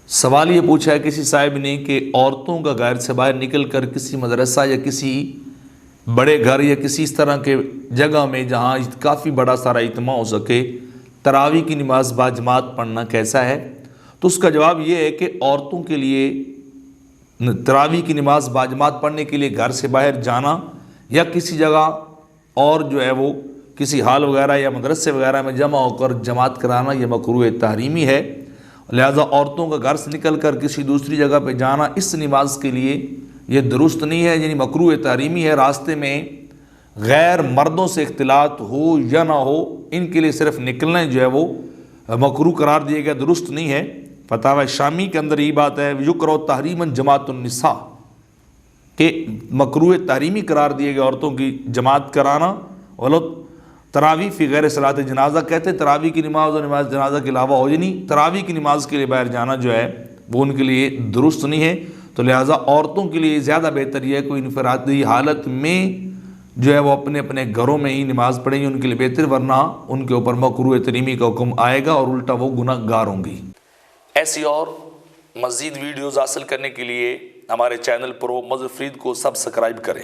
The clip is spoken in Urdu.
سوال یہ پوچھا ہے کسی صاحب نے کہ عورتوں کا گھر سے باہر نکل کر کسی مدرسہ یا کسی بڑے گھر یا کسی اس طرح کے جگہ میں جہاں کافی بڑا سارا اجتماع ہو سکے تراویح کی نماز باجماعت پڑھنا کیسا ہے؟ تو اس کا جواب یہ ہے کہ عورتوں کے لیے تراویح کی نماز باجماعت پڑھنے کے لیے گھر سے باہر جانا یا کسی جگہ اور جو ہے وہ کسی ہال وغیرہ یا مدرسے وغیرہ میں جمع ہو کر جماعت کرانا یہ مکروہ تحریمی ہے، لہذا عورتوں کا گھر سے نکل کر کسی دوسری جگہ پہ جانا اس نماز کے لیے یہ درست نہیں ہے، یعنی مکروہ تحریمی ہے۔ راستے میں غیر مردوں سے اختلاط ہو یا نہ ہو ان کے لیے صرف نکلنا جو ہے وہ مکروہ قرار دیا گیا، درست نہیں ہے۔ فتاوی شامی کے اندر یہ بات ہے یکرہ تحریما جماعت النساء کہ مکروہ تحریمی قرار دیے گئے عورتوں کی جماعت کرانا، ولو تراویح فی غیر صلاۃ جنازہ کہتے ہیں تراویح کی نماز اور نماز جنازہ کے علاوہ ہو جانی تراویح کی نماز کے لیے باہر جانا جو ہے وہ ان کے لیے درست نہیں ہے، تو لہٰذا عورتوں کے لیے زیادہ بہتر یہ ہے کوئی انفرادی حالت میں جو ہے وہ اپنے اپنے گھروں میں ہی نماز پڑھیں گے، ان کے لیے بہتر، ورنہ ان کے اوپر مکروہ تحریمی کا حکم آئے گا اور الٹا وہ گناہ گار ہوں گی۔ ایسی اور مزید ویڈیوز حاصل کرنے کے لیے ہمارے چینل پرو مظفر فرید کو سبسکرائب کریں۔